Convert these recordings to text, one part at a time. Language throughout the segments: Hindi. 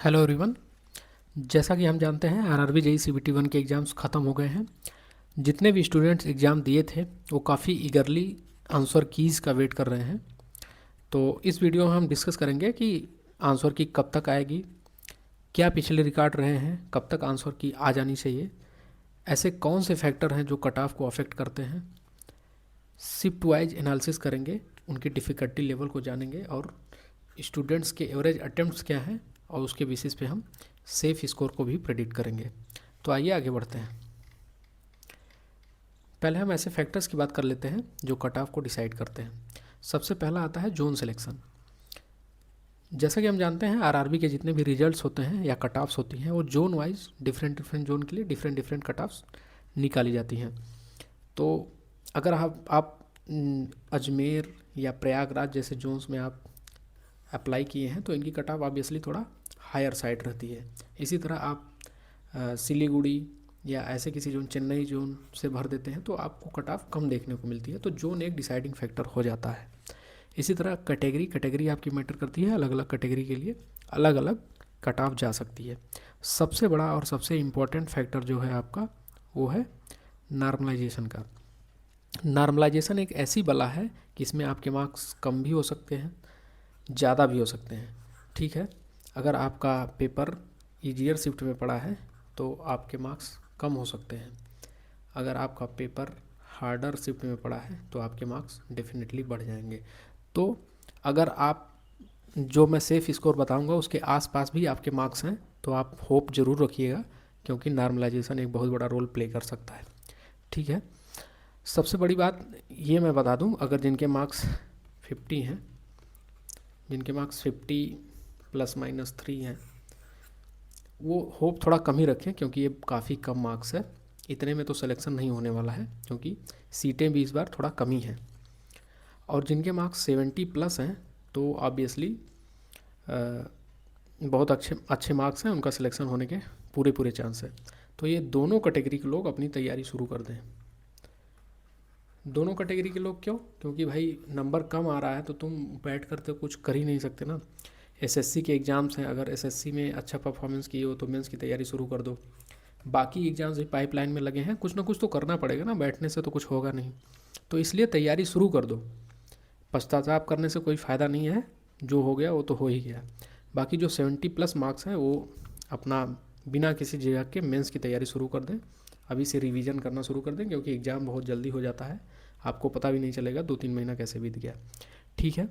Hello everyone. जैसा कि हम जानते हैं आरआरबी जेई सीबीटी 1 के एग्ज़ाम्स ख़त्म हो गए हैं। जितने भी स्टूडेंट्स एग्ज़ाम दिए थे वो काफ़ी ईगरली आंसर कीज़ का वेट कर रहे हैं। तो इस वीडियो में हम डिस्कस करेंगे कि आंसर की कब तक आएगी, क्या पिछले रिकॉर्ड रहे हैं, कब तक आंसर की आ जानी चाहिए, ऐसे कौन से फैक्टर हैं जो कट ऑफ को अफेक्ट करते हैं। शिफ्ट वाइज एनालिसिस करेंगे, उनकी डिफ़िकल्टी लेवल को जानेंगे और स्टूडेंट्स के एवरेज अटेम्प्ट्स क्या हैं और उसके बेसिस पे हम सेफ स्कोर को भी प्रेडिक्ट करेंगे। तो आइए आगे बढ़ते हैं। पहले हम ऐसे फैक्टर्स की बात कर लेते हैं जो कट ऑफ को डिसाइड करते हैं। सबसे पहला आता है जोन सिलेक्शन। जैसा कि हम जानते हैं आरआरबी के जितने भी रिजल्ट्स होते हैं या कट ऑफ्स होती हैं वो zone wise different different zone के लिए डिफरेंट डिफरेंट कट ऑफ्स निकाली जाती हैं। तो अगर आप अजमेर या प्रयागराज जैसे जोन्स में आप अप्लाई किए हैं तो इनकी कट ऑफ ऑब्वियसली थोड़ा हायर साइड रहती है। इसी तरह आप सिलीगुड़ी या ऐसे किसी जोन चेन्नई जोन से भर देते हैं तो आपको कट ऑफ कम देखने को मिलती है। तो जोन एक डिसाइडिंग फैक्टर हो जाता है। इसी तरह कैटेगरी आपकी मैटर करती है। अलग अलग कैटेगरी के लिए अलग अलग कट ऑफ जा सकती है। सबसे बड़ा और सबसे इम्पॉर्टेंट फैक्टर जो है आपका वो है नॉर्मलाइजेशन का। नॉर्मलाइजेशन एक ऐसी बला है कि इसमें आपके मार्क्स कम भी हो सकते हैं, ज़्यादा भी हो सकते हैं। ठीक है, अगर आपका पेपर ईजियर शिफ्ट में पड़ा है तो आपके मार्क्स कम हो सकते हैं। अगर आपका पेपर हार्डर शिफ्ट में पड़ा है तो आपके मार्क्स डेफिनेटली बढ़ जाएंगे। तो अगर आप जो मैं सेफ़ स्कोर बताऊंगा उसके आसपास भी आपके मार्क्स हैं तो आप होप ज़रूर रखिएगा, क्योंकि नॉर्मलाइजेशन एक बहुत बड़ा रोल प्ले कर सकता है। ठीक है, सबसे बड़ी बात ये मैं बता दूं, अगर जिनके मार्क्स 50 हैं, जिनके मार्क्स 50 ±3 हैं, वो होप थोड़ा कम ही रखें, क्योंकि ये काफ़ी कम मार्क्स है। इतने में तो सिलेक्शन नहीं होने वाला है, क्योंकि सीटें भी इस बार थोड़ा कम ही हैं। और जिनके मार्क्स 70+ हैं तो ऑब्वियसली बहुत अच्छे अच्छे मार्क्स हैं, उनका सिलेक्शन होने के पूरे पूरे चांस है। तो ये दोनों कैटेगरी के लोग अपनी तैयारी शुरू कर दें। दोनों कैटेगरी के लोग क्यों? क्योंकि भाई नंबर कम आ रहा है तो तुम बैठ कर तो कुछ कर ही नहीं सकते ना। एसएससी के एग्ज़ाम्स हैं, अगर एसएससी में अच्छा परफॉर्मेंस किए हो तो मेंस की तैयारी शुरू कर दो। बाकी एग्ज़ाम्स भी पाइपलाइन में लगे हैं, कुछ ना कुछ तो करना पड़ेगा ना, बैठने से तो कुछ होगा नहीं। तो इसलिए तैयारी शुरू कर दो। पश्चाताप करने से कोई फ़ायदा नहीं है, जो हो गया वो तो हो ही गया। बाकी जो 70+ मार्क्स हैं वो अपना बिना किसी जगह के मेंस की तैयारी शुरू कर दें। अभी से रिवीजन करना शुरू कर दें, क्योंकि एग्ज़ाम बहुत जल्दी हो जाता है, आपको पता भी नहीं चलेगा 2-3 महीना कैसे बीत गया। ठीक है,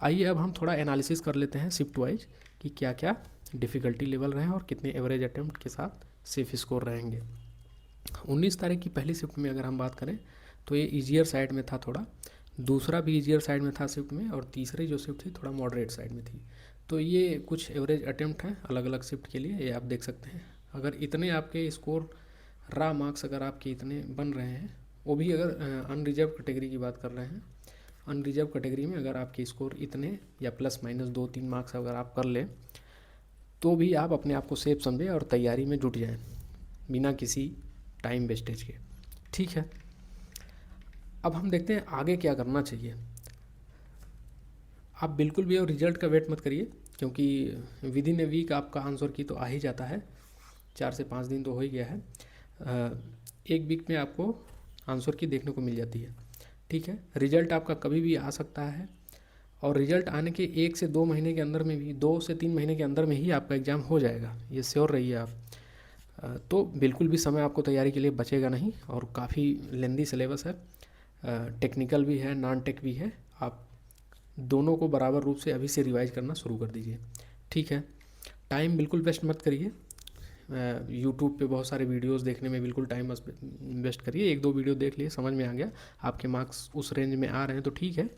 आइए अब हम थोड़ा एनालिसिस कर लेते हैं शिफ्ट वाइज कि क्या क्या डिफ़िकल्टी लेवल रहे और कितने एवरेज अटैम्प्ट के साथ सेफ स्कोर रहेंगे। 19 तारीख की पहली शिफ्ट में अगर हम बात करें तो ये ईजियर साइड में था थोड़ा, दूसरा भी ईजियर साइड में था शिफ्ट में, और तीसरी जो शिफ्ट थी थोड़ा मॉडरेट साइड में थी। तो ये कुछ एवरेज अटैम्प्ट हैं अलग अलग शिफ्ट के लिए, ये आप देख सकते हैं। अगर इतने आपके स्कोर रा मार्क्स अगर आपके इतने बन रहे हैं, वो भी अगर अनरिजर्व कैटेगरी की बात कर रहे हैं, अनरिजर्व कैटेगरी में अगर आपके स्कोर इतने या ±2-3 मार्क्स अगर आप कर लें तो भी आप अपने आप को सेफ समझें और तैयारी में जुट जाएं बिना किसी टाइम वेस्टेज के। ठीक है, अब हम देखते हैं आगे क्या करना चाहिए। आप बिल्कुल भी और रिजल्ट का वेट मत करिए, क्योंकि विद इन ए वीक आपका आंसर की तो आ ही जाता है, 4 से 5 दिन तो हो ही गया है। एक वीक में आपको आंसर की देखने को मिल जाती है। ठीक है, रिजल्ट आपका कभी भी आ सकता है, और रिजल्ट आने के 1 से 2 महीने के अंदर में भी, 2 से 3 महीने के अंदर में ही आपका एग्ज़ाम हो जाएगा, ये श्योर रहिए आप। तो बिल्कुल भी समय आपको तैयारी के लिए बचेगा नहीं, और काफ़ी लेंदी सिलेबस है, टेक्निकल भी है, नॉन टेक भी है। आप दोनों को बराबर रूप से अभी से रिवाइज करना शुरू कर दीजिए। ठीक है, टाइम बिल्कुल वेस्ट मत करिए। यूट्यूब पे बहुत सारे वीडियोस देखने में बिल्कुल टाइम वेस्ट करिए। 1-2 वीडियो देख लिए, समझ में आ गया, आपके मार्क्स उस रेंज में आ रहे हैं तो ठीक है,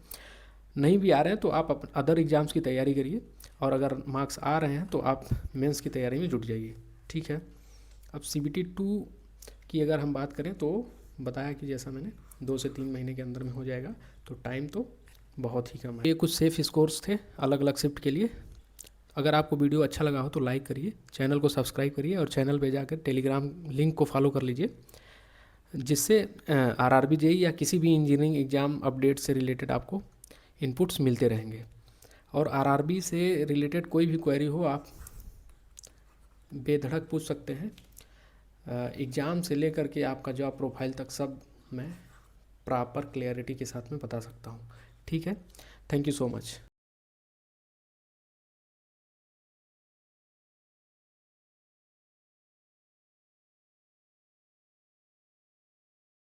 नहीं भी आ रहे हैं तो आप अदर एग्ज़ाम्स की तैयारी करिए, और अगर मार्क्स आ रहे हैं तो आप मेंस की तैयारी में जुट जाइए। ठीक है, अब CBT 2 की अगर हम बात करें तो बताया कि जैसा मैंने 2 से 3 महीने के अंदर में हो जाएगा, तो टाइम तो बहुत ही कम है। ये कुछ सेफ स्कोर्स थे अलग अलग शिफ्ट के लिए। अगर आपको वीडियो अच्छा लगा हो तो लाइक करिए, चैनल को सब्सक्राइब करिए, और चैनल पे जाकर टेलीग्राम लिंक को फॉलो कर लीजिए, जिससे आरआरबी जेई या किसी भी इंजीनियरिंग एग्ज़ाम अपडेट से रिलेटेड आपको इनपुट्स मिलते रहेंगे। और आरआरबी से रिलेटेड कोई भी क्वेरी हो आप बेधड़क पूछ सकते हैं। एग्ज़ाम से लेकर के आपका जॉब प्रोफाइल तक सब मैं प्रॉपर क्लियरिटी के साथ में बता सकता हूँ। ठीक है, थैंक यू सो मच।